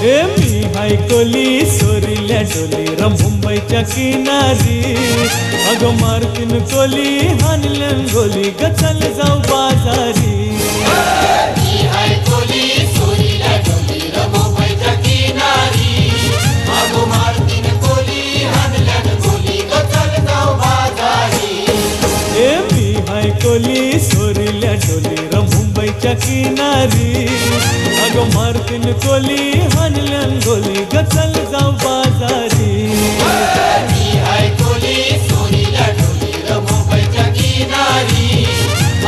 मी हाय कोली सोरील्या डोली मुंबईच्या किनारी अगं मारतीन कोली हानल्यान गोली ग चल जाऊ बाजारी मी हाय कोली सोरील्या डोली मुंबईच्या किनारी अगं मारतीन कोली हानल्यान गोली ग चल जाऊ बाजारी मी हाय कोली सोरील्या डोली मुंबईच्या किनारी अगं मारतीन कोली हानल्यान गोली ग चल जाऊ बाजारी मी हाय कोली सोरील्या डोली मुंबईच्या किनारी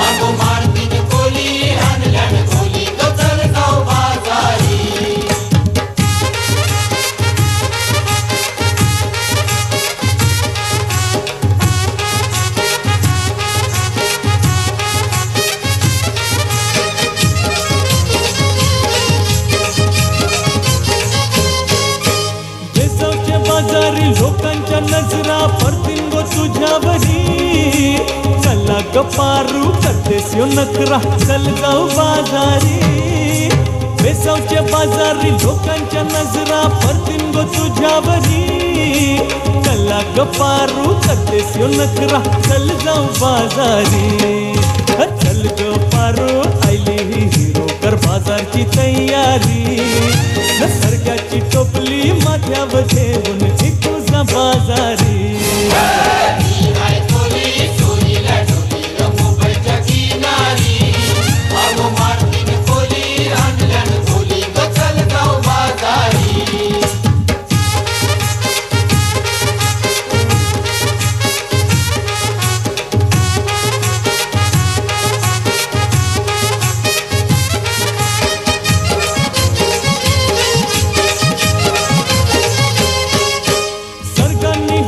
अगं मारतीन कोली हानल्यान गोली ग चल जाऊ बाजारी बाजारी लोकांच्या नजरा पडतीन गो तुझ्यावरी चला ग पारू करतेस यो नखरा चल जाऊ बाजारी बेसावच्या बाजारी लोकांच्या नजरा पडतीन गो तुझ्यावरी चला ग पारू करतेस यो नखरा चल जाऊ बाजारी चल ग पारू आयली ही हिरो कर बाजारची तयारी सरक्याची टोपली माथ्यावर ठेवून तुझा बाजारी मी हाय कोली सोरील्या डोली मुंबईच्या किनारी अगं मारतीन कोली हानल्यान गोली ग चल जाऊ बाजारी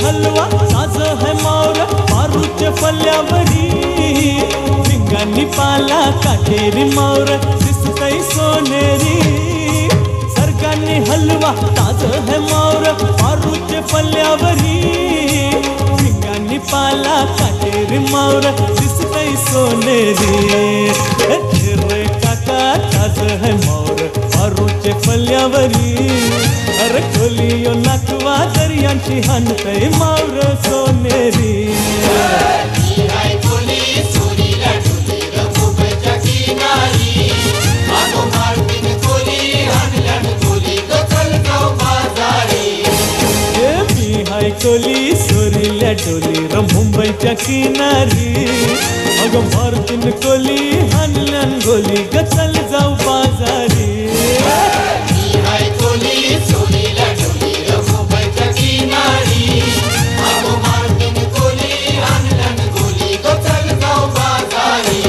हलवा ताज है मावर पारूच्या फल्यावरी भिंगांनी पाला काठेरी मावर दिसतय सोनेरी सरकारनी हलवा ताज है मावर पारूच्या फल्यावरी भिंगांनी पाला काठेरी मावर दिसतय सोनेरी रे काका ताज है मावर पारूच्या फल्यावरी अरे खोलियो नाकवा दर्यांची हानतय मावर सोनेरी मी हाय कोली सोरील्या डोली मुंबईच्या किनारी अगं मारतीन कोली हानल्यान गोली ग चल जाऊ बाजारी मी हाय कोली सोरील्या डोली मुंबईच्या किनारी अगं मारतीन कोली हानल्यान गोली ग चल जाऊ बाजारी मी हाय कोली सोरील्या डोली मुंबईच्या किनारी अगं मारतीन कोली हानल्यान गोली ग चल जाऊ बाजारी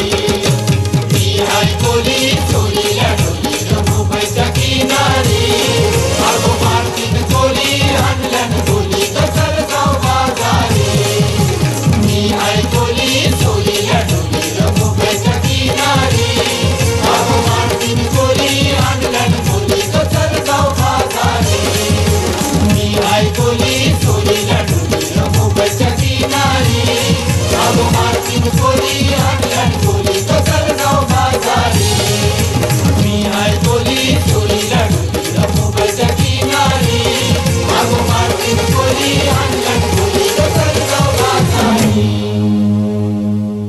मी हाय कोली सोरील्या डोली मुंबईच्या किनारी अगं मारतीन कोली हानल्यान गोली ग चल जाऊ बाजारी मी हाय कोली सोरील्या डोली मुंबईच्या किनारी अगं मारतीन कोली हानल्यान गोली ग चल जाऊ बाजारी मी हाय कोली सोरील्या डोली मुंबईच्या किनारी अगं मारतीन कोली हानल्यान गोली ग चल जाऊ बाजारी मी हाय कोली सोरील्या डोली मुंबईच्या किनारी अगं मारतीन कोली